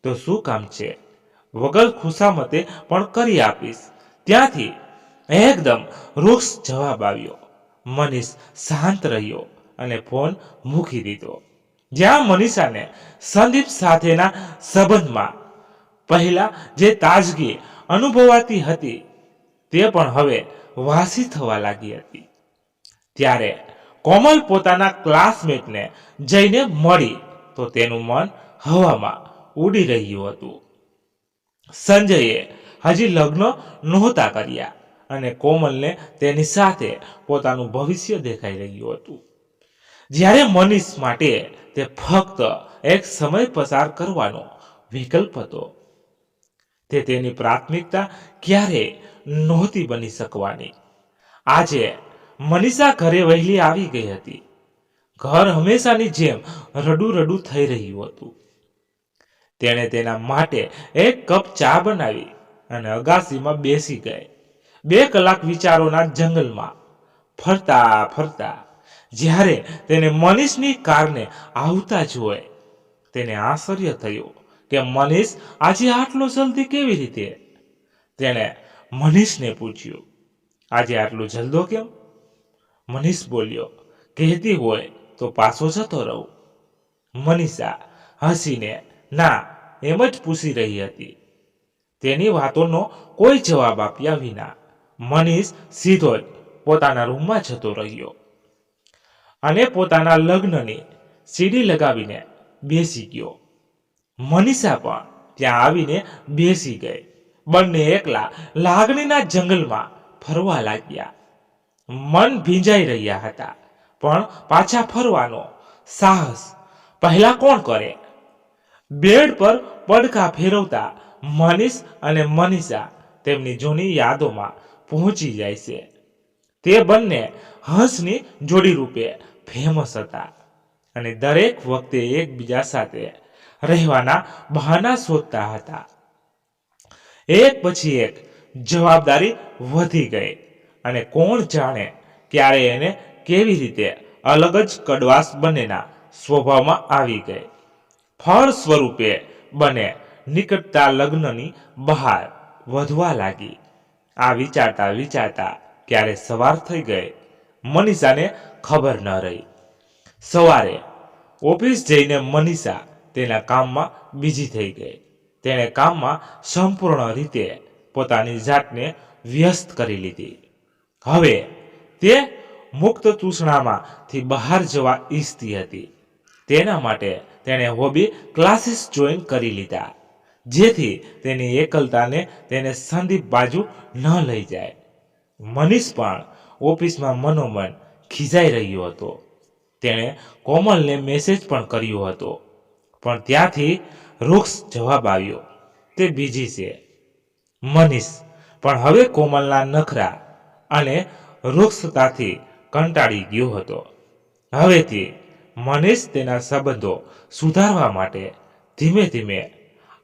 તો શું કામ છે? વગર ખુશામતે પણ કરી આપીશ. ત્યાંથી એકદમ રૂક્ષ જવાબ આવ્યો. મનીષ શાંત રહ્યો અને ફોન મૂકી દીધો. જ્યાં મનીષાને સંદીપ સાથેના સંબંધમાં પહેલા જે તાજગી અનુભવાતી હતી તે પણ હવે વાસી થવા લાગી હતી. ત્યારે કોમલ પોતાના ક્લાસમેટને જઈને મળી તો તેનું મન હવામાં ઉડી રહ્યું હતું. સંજયે હજી લગ્ન નહોતા કર્યા અને કોમલને તેની સાથે પોતાનું ભવિષ્ય દેખાઈ રહ્યું હતું. જ્યારે મનીષ માટે તે ફક્ત એક સમય પસાર કરવાનો વિકલ્પ હતો. તે તેની પ્રાથમિકતા ક્યારેય નહોતી બની શકવાની. આજે મનીષા ઘરે વહેલી આવી ગઈ હતી. ઘર હંમેશાની જેમ રડું થઈ રહ્યું હતું. તેણે તેના માટે એક કપ ચા બનાવી અને અગાસીમાં બેસી ગઈ. 2 કલાક વિચારોના જંગલમાં ફરતા ફરતા જ્યારે તેને મનીષની કારને આવતા જોઈ તેને આશ્ચર્ય થયું કે મનીષ આજે આટલો જલ્દી કેવી રીતે? તેણે મનીષને પૂછ્યું, આજે આટલું જલ્દો કેમ? મનીષ બોલ્યો, કહેતી હોય તો પાછો જતો રહું. મનીષા હસીને ના એમ જ પૂછી રહી હતી. તેની વાતોનો કોઈ જવાબ આપ્યા વિના મનીષ સીધો જ પોતાના રૂમમાં જતો રહ્યો અને પોતાના લગ્નની સીડી લગાવીને બેસી ગયો. મનીષા પણ ત્યાં આવીને બેસી ગઈ. બંને એકલા લાગણીના જંગલમાં ફરવા લાગ્યા. મન ભીંજાઈ રહ્યા હતા પણ પાછા ફરવાનો સાહસ પહેલા કોણ કરે? બેડ પર પડખા ફેરવતા મનીષ અને મનીષા તેમની જૂની યાદોમાં પહોંચી જાય છે. તે બંને હંસની જોડી રૂપે ફેમસ હતા અને દરેક વખતે એકબીજા સાથે રહેવાના બહાના શોધતા હતા. એક પછી એક જવાબદારી વધી ગઈ અને કોણ જાણે ક્યારે એને કેવી રીતે અલગ જ કડવાશ બંનેના સ્વભાવમાં આવી ગઈ. ફળ સ્વરૂપે બંને નિકટતા લગ્નની બહાર વધવા લાગી. આ વિચારતા વિચારતા ક્યારે સવાર થઈ ગઈ મનીષાને ખબર ન રહી. સવારે ઓફિસ જઈને મનીષા તેના કામમાં બીજી થઈ ગઈ. તેણે કામમાં સંપૂર્ણ રીતે પોતાની જાતને વ્યસ્ત કરી લીધી. હવે તે મુક્ત તૃષ્ણામાંથી બહાર જવા ઈચ્છતી હતી. તેના માટે તેણે હોબી ક્લાસીસ જોઈન કરી લીધા જેથી તેની એકલતાને તેને સંદીપ બાજુ ન લઈ જાય. મનીષ પણ ઓફિસમાં મનોમન ખીજાઈ રહ્યો હતો. તેણે કોમલને મેસેજ પણ કર્યો હતો પણ ત્યાંથી રૂક્ષ જવાબ આવ્યો, તે બીજી છે. મનીષ પણ હવે કોમલના નખરા અને રૂક્ષતાથી કંટાળી ગયો હતો. હવેથી મનીષ તેના સંબંધો સુધારવા માટે ધીમે ધીમે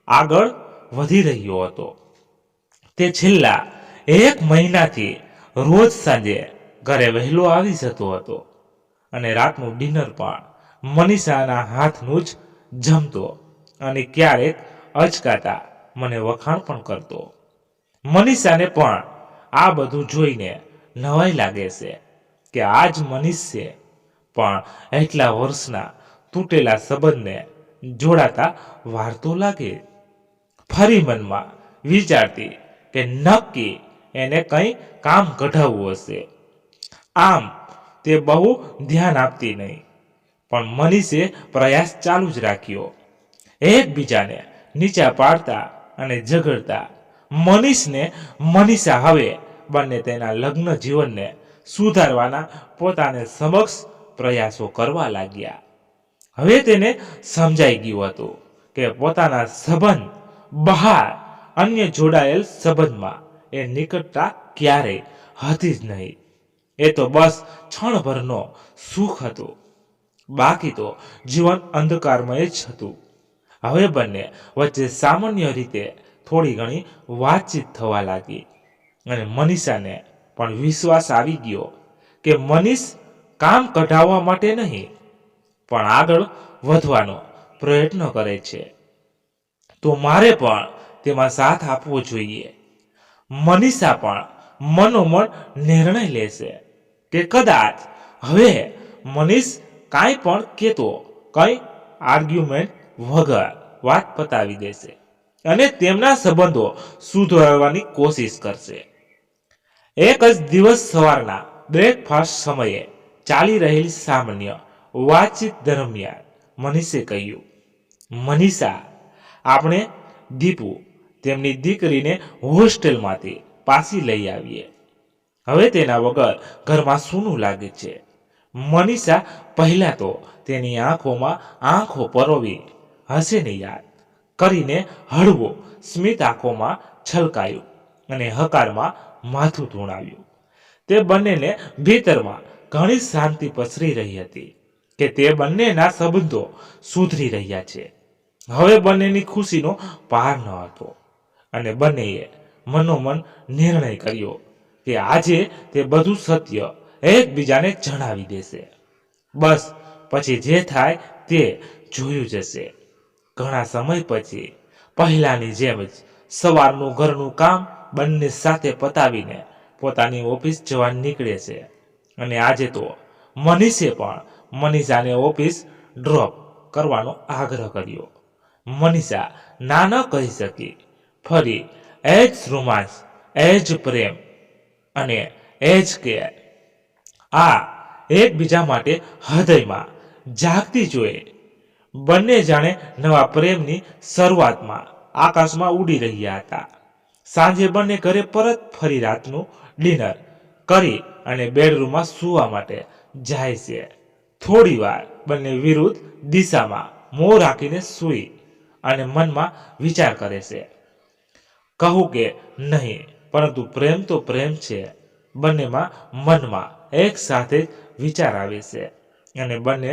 આગળ વધી રહ્યો હતો. તે છેલ્લા 1 મહિનાથી રોજ સાંજે ઘરે વહેલો આવી જતો હતો અને રાતનું ડિનર પણ મનીષાના હાથનું જ જમતો અને ક્યારેક અચકાતા મને વખાણ પણ કરતો. મનીષાને પણ આ બધું જોઈને નવાઈ લાગે છે કે આજ મનીષ છે પણ એટલા વર્ષના તૂટેલા સંબંધને જોડાતા વાર તો લાગે. ફરી મનમાં વિચારતી કે નક્કી એને કંઈ કામ કઢાવવું હશે. આમ તે બહુ ધ્યાન આપતી નહીં પણ મનીષે પ્રયાસ ચાલુ જ રાખ્યો. એકબીજાને નીચા પાડતા અને ઝઘડતા મનીષને મનીષા હવે બંને તેના લગ્ન જીવનને સુધારવાના પોતાને સમક્ષ પ્રયાસો કરવા લાગ્યા. હવે તેને સમજાઈ ગયું હતું કે પોતાના સંબંધ બહાર અન્ય જોડાયેલ સંબંધમાં એ નિકટતા ક્યારેય હતી જ નહીં. એ તો બસ ક્ષણભરનો સુખ હતું, બાકી તો જીવન અંધકારમય જ હતું. હવે બંને વચ્ચે સામાન્ય રીતે થોડી ઘણી વાતચીત થવા લાગી અને મનીષાને પણ વિશ્વાસ આવી ગયો કે મનીષ કામ કઢાવવા માટે નહીં પણ આગળ વધવાનો પ્રયત્ન કરે છે તો મારે પણ તેમાં સાથ આપવો જોઈએ. મનીષા પણ મનોમન નિર્ણય લેશે કે કદાચ હવે મનીષ કાંઈ પણ કહેતો કઈ આર્ગ્યુમેન્ટ વગર વાત પતાવી દેશે અને તેમના સંબંધો સુધારવાની કોશિશ કરશે. એક જ દિવસ સવારના બ્રેકફાસ્ટ સમયે ચાલી રહેલી સામાન્ય વાતચીત દરમિયાન મનીષે કહ્યું, મનીષા, આપણે દીપુ તેમની દીકરીને હોસ્ટેલમાંથી પાછી લઈ આવીએ. હવે તેના વગર ઘરમાં સૂનું લાગે છે. મનીષા પહેલા તો તેની આંખોમાં આંખો પરોવી હસીને યાદ કરીને હળવો સ્મિત આંખોમાં છલકાયું અને હકારમાં માથું ધૂણાવ્યું. તે બંનેને ભીતરમાં ઘણી શાંતિ પસરી રહી હતી કે તે બંનેના સંબંધો સુધરી રહ્યા છે. હવે બંનેની ખુશીનો પાર ન હતો અને બંનેએ મનોમન નિર્ણય કર્યો કે આજે તે બધું સત્ય એકબીજાને જણાવી દેશે. બસ પછી જે થાય તે જોયું જશે. ઘણા સમય પછી પહેલાની જેમ જ સવારનું ઘરનું કામ બંને સાથે પતાવીને પોતાની ઓફિસ જવા નીકળે છે અને આજે તો મનીષે પણ મનીષાને ઓફિસ ડ્રોપ કરવાનો આગ્રહ કર્યો. મનીષા ના ન કહી શકી. ફરી એ જ રોમાંસ, એ જ પ્રેમ અને એ જ કેર આ એકબીજા માટે હૃદયમાં જાગતી જોઈ બંને જાણે નવા પ્રેમની શરૂઆતમાં આકાશમાં ઉડી રહ્યા હતા. સાંજે બંને ઘરે પરત ફરી રાતનું ડિનર કરી અને બેડરૂમમાં સૂવા માટે જાય છે. થોડી વાર બંને વિરુદ્ધ દિશામાં મોં રાખીને સૂઈ અને મનમાં વિચાર કરે છે. કહું કે નહીં, પરંતુ પ્રેમ તો પ્રેમ છે. બંનેમાં મનમાં એક સાથે વિચાર આવે છે અને બંને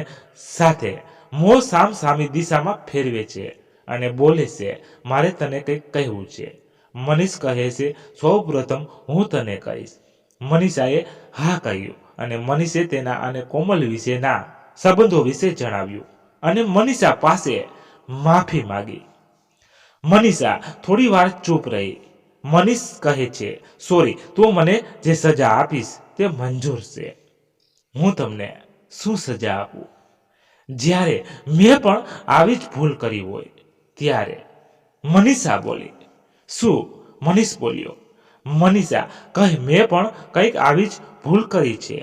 સાથે મોં સામસામી દિશામાં ફેરવે છે અને બોલે છે, મારે તને કંઈક કહેવું છે. મનીષ કહે છે, સૌ પ્રથમ હું તને કહીશ. મનીષાએ હા કહ્યું અને મનીષે તેના અને કોમલ વિશેના સંબંધો વિશે જણાવ્યું અને મનીષા પાસે માફી માંગી. મનીષા થોડી વાર ચૂપ રહી. મનીષ કહે છે, સોરી, તું મને જે સજા આપીશ તે મંજૂર છે. હું તમને શું સજા આપું? જ્યારે મેં પણ આવી જ ભૂલ કરી હોય ત્યારે. મનીષા બોલી. શું? મનીષ બોલ્યો. મનીષા કહે, મેં પણ કંઈક આવી જ ભૂલ કરી છે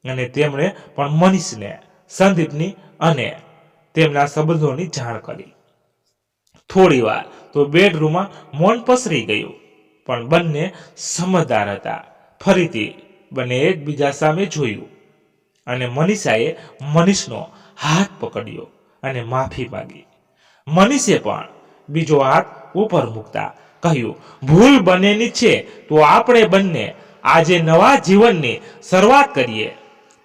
અને તેમણે પણ મનીષને સંદીપની અને તેમના સંબંધોની જાણ કરી. થોડી વાર તો બેડરૂમમાં મૌન પસરી ગયું, પણ બંને સમજદાર હતા. ફરીથી બંને એકબીજા સામે જોયું અને મનીષાએ મનીષનો હાથ પકડ્યો અને માફી માંગી. મનીષે પણ બીજો હાથ ઉપર મૂકતા કહ્યું, ભૂલ બંનેની છે તો આપણે બંને આજે નવા જીવનની શરૂઆત કરીએ.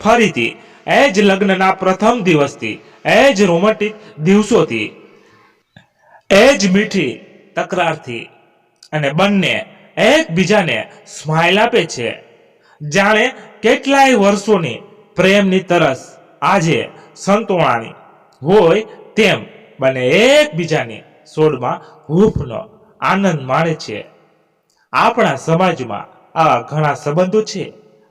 ફરીથી એ જ લગ્નના પ્રથમ દિવસથી, એ જ રોમેન્ટિક દિવસોથી, એ જ મીઠી તકરારથી અને બંને એકબીજાને સ્માઇલ આપે છે. જાણે કેટલાય વર્ષોની પ્રેમની તરસ આજે સંતોષાણી હોય તેમ બંને એકબીજાની સોડમાં હૂંફનો આનંદ માણે છે. આપણા સમાજમાં આવા ઘણા સંબંધો છે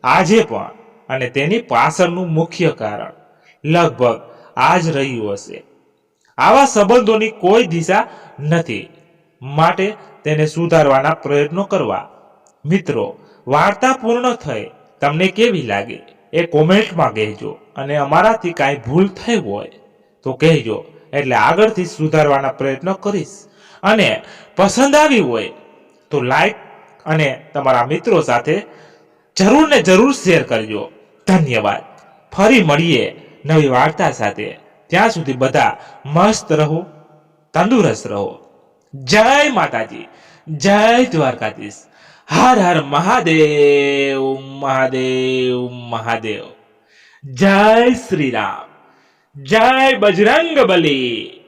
આજે પણ, અને તેની પાછળનું મુખ્ય કારણ લગભગ આ જ રહ્યું હશે. આવા સંબંધોની કોઈ દિશા નથી, માટે તેને સુધારવાના પ્રયત્નો કરવા. મિત્રો, વાર્તા પૂર્ણ થઈ. તમને કેવી લાગી એ કોમેન્ટમાં કહેજો અને અમારાથી કાંઈ ભૂલ થઈ હોય તો કહેજો, એટલે આગળથી સુધારવાના પ્રયત્નો કરીશ. અને પસંદ આવી હોય તો લાઈક અને તમારા મિત્રો સાથે જરૂર ને જરૂર શેર કરજો. ધન્યવાદ. ફરી મળીએ નવી વાર્તા સાથે. ત્યાં સુધી બધા મસ્ત રહો, તંદુરસ્ત રહો. જય માતાજી, જય દ્વારકાધીશ. હર હર મહાદેવ, મહાદેવ, મહાદેવ. જય શ્રી રામ, જય બજરંગ બલી.